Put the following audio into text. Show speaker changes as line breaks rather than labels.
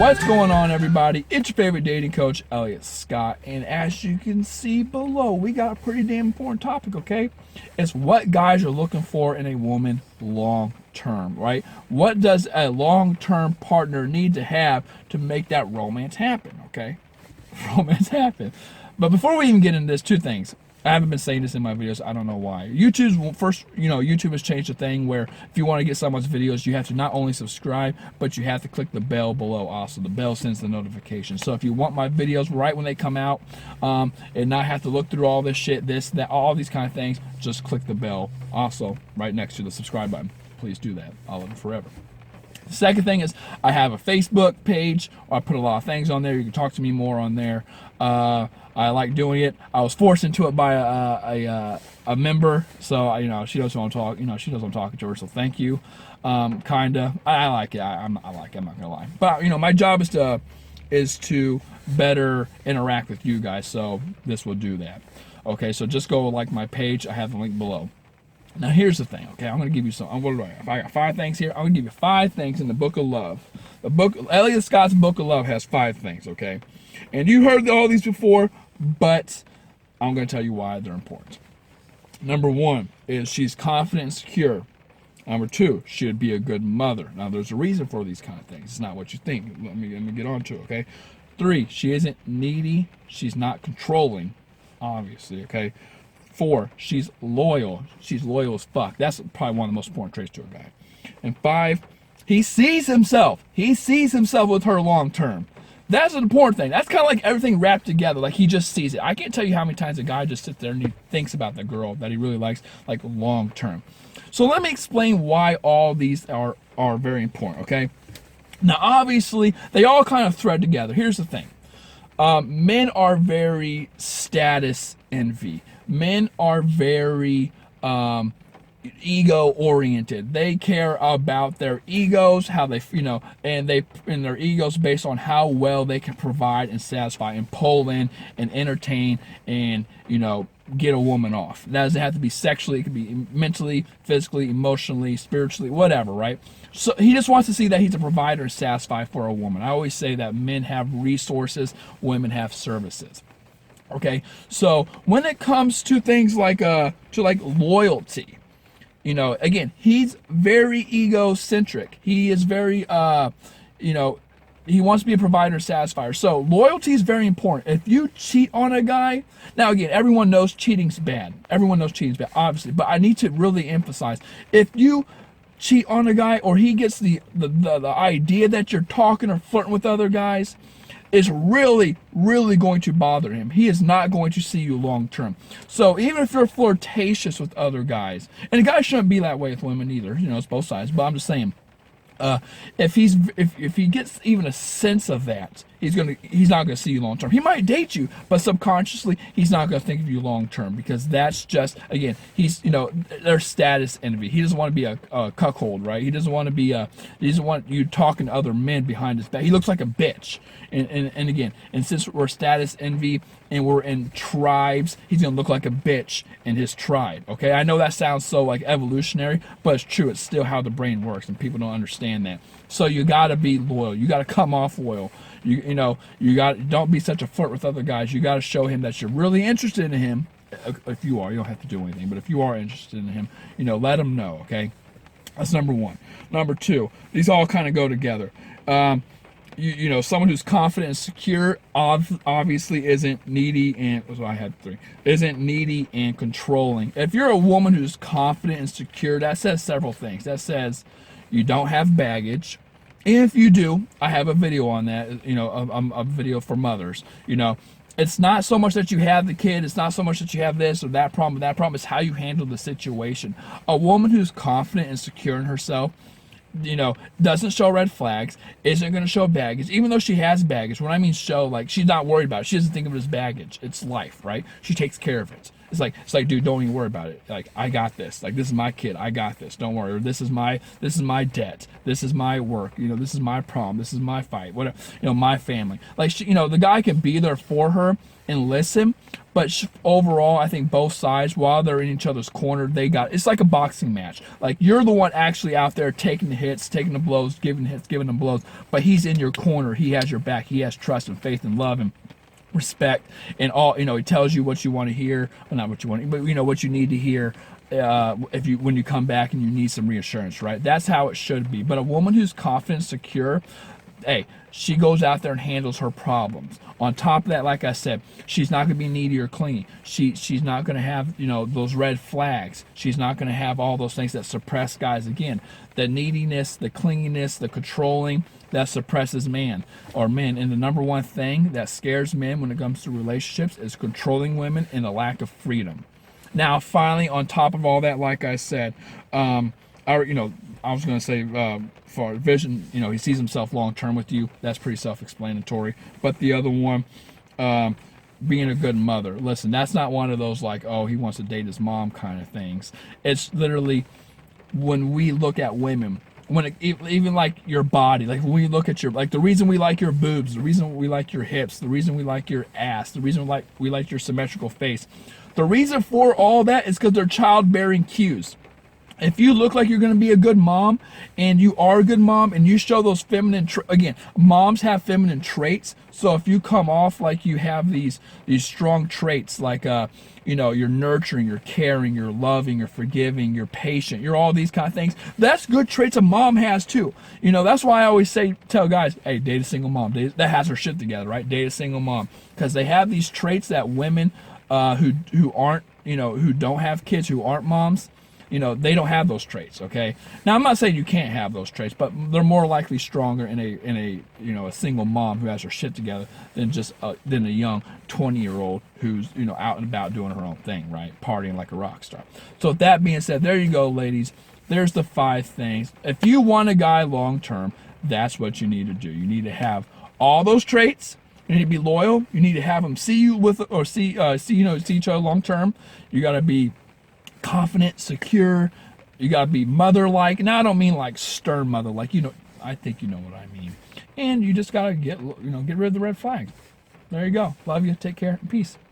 What's going on, everybody? It's your favorite dating coach, Elliot Scott, and as you can see below, we got a pretty damn important topic, okay? It's what guys are looking for in a woman long term, right? What does a long-term partner need to have to make that romance happen, okay? Romance happen. But before we even get into this, two things. I haven't been saying this in my videos. I don't know why. YouTube has changed the thing where if you want to get someone's videos, you have to not only subscribe, but you have to click the bell below also. The bell sends the notification. So if you want my videos right when they come out, and not have to look through all this shit, this, that, all these kind of things, just click the bell also right next to the subscribe button. Please do that. I'll love it forever. The second thing is I have a Facebook page. I put a lot of things on there. You can talk to me more on there. I like doing it. I was forced into it by a member, so she knows who I'm talking. She knows I'm talking to her. So thank you. Kinda. I like it. I like it. I'm not gonna lie. But my job is to better interact with you guys. So this will do that. Okay. So just go like my page. I have the link below. Now here's the thing, okay? I'm gonna give you some. If I got 5 things here, I'm gonna give you 5 things in the Book of Love. The book, Elliot Scott's Book of Love, has 5 things, okay? And you heard all these before, but I'm gonna tell you why they're important. Number 1 is she's confident and secure. Number 2, she'd be a good mother. Now there's a reason for these kind of things. It's not what you think. Let me get on to it, okay? 3, she isn't needy. She's not controlling, obviously, okay? 4, she's loyal. She's loyal as fuck. That's probably one of the most important traits to a guy. And 5, he sees himself. He sees himself with her long term. That's an important thing. That's kind of like everything wrapped together. Like he just sees it. I can't tell you how many times a guy just sits there and he thinks about the girl that he really likes, like long term. So let me explain why all these are very important, okay? Now, obviously, they all kind of thread together. Here's the thing. Men are very status envy. Men are very ego oriented. They care about their egos, how they, and their egos based on how well they can provide and satisfy and pull in and entertain and, get a woman off. That doesn't have to be sexually. It could be mentally, physically, emotionally, spiritually, whatever, right? So he just wants to see that he's a provider and satisfy for a woman. I always say that men have resources, women have services. Okay, so when it comes to things like loyalty, again, he's very egocentric. He is very he wants to be a provider and satisfier. So loyalty is very important. If you cheat on a guy, now again, everyone knows cheating's bad. Everyone knows cheating's bad, obviously, but I need to really emphasize, if you cheat on a guy or he gets the idea that you're talking or flirting with other guys, is really, really going to bother him. He is not going to see you long term. So even if you're flirtatious with other guys, and a guy shouldn't be that way with women either, it's both sides, but I'm just saying, if he gets even a sense of that, he's not gonna see you long term. He might date you, but subconsciously he's not gonna think of you long term, because that's just, again, he's there's status envy. He doesn't want to be a cuckold, right? He doesn't want to be he doesn't want you talking to other men behind his back. He looks like a bitch. And again, and since we're status envy and we're in tribes, he's gonna look like a bitch in his tribe. Okay, I know that sounds so like evolutionary, but it's true. It's still how the brain works, and people don't understand that. So you gotta be loyal. You gotta come off loyal. Don't be such a flirt with other guys. You gotta show him that you're really interested in him. If you are, you don't have to do anything. But if you are interested in him, let him know. Okay, that's number 1. Number 2, these all kind of go together. Someone who's confident and secure obviously isn't needy and isn't needy and controlling. If you're a woman who's confident and secure, that says several things. That says you don't have baggage. And if you do, I have a video on that, a video for mothers. It's not so much that you have the kid, it's not so much that you have this or that problem, but that problem is how you handle the situation. A woman who's confident and secure in herself, doesn't show red flags, isn't going to show baggage, even though she has baggage. When I mean show, like, she's not worried about it. She doesn't think of it as baggage. It's life, right? She takes care of it. It's like, dude, don't even worry about it. Like, I got this. Like, this is my kid. I got this. Don't worry. Or this is my debt. This is my work. You know, this is my problem. This is my fight. Whatever. You know, my family. Like, she, you know, the guy can be there for her and listen, but overall, I think both sides, while they're in each other's corner, it's like a boxing match. Like, you're the one actually out there taking the hits, taking the blows, giving hits, giving them blows, but he's in your corner. He has your back. He has trust and faith and love and respect and all. You know, he tells you what you want to hear, or not what you want, but you know what you need to hear. When you come back and you need some reassurance, right? That's how it should be. But a woman who's confident, secure, hey, she goes out there and handles her problems. On top of that, like I said, she's not going to be needy or clingy. She's not going to have, you know, those red flags. She's not going to have all those things that suppress guys. Again, the neediness, the clinginess, the controlling, that suppresses man or men. And the number one thing that scares men when it comes to relationships is controlling women and a lack of freedom. Now, finally, on top of all that, like I said, I was going to say, for vision, you know, he sees himself long term with you. That's pretty self-explanatory. But the other one, being a good mother. Listen, that's not one of those like, oh, he wants to date his mom kind of things. It's literally when we look at women, even like your body, like when we look at like the reason we like your boobs, the reason we like your hips, the reason we like your ass, the reason we like your symmetrical face. The reason for all that is because they're childbearing cues. If you look like you're going to be a good mom and you are a good mom and you show those feminine again, moms have feminine traits. So if you come off like you have these strong traits like you know, you're nurturing, you're caring, you're loving, you're forgiving, you're patient, you're all these kind of things. That's good traits a mom has too. You know, that's why I always tell guys, hey, date a single mom. That has her shit together, right? Date a single mom, because they have these traits that women who aren't, you know, who don't have kids, who aren't moms, you know, they don't have those traits. Okay. Now, I'm not saying you can't have those traits, but they're more likely stronger in a you know, a single mom who has her shit together than a young 20-year-old who's, you know, out and about doing her own thing, right, partying like a rock star. So with that being said, there you go, ladies. There's the 5 things. If you want a guy long term, that's what you need to do. You need to have all those traits. You need to be loyal. You need to have them see you with, or see each other long term. You got to be confident, secure. You got to be mother-like. Now, I don't mean like stern mother, like, you know, I think you know what I mean. And you just got to get rid of the red flags. There you go. Love you. Take care. Peace.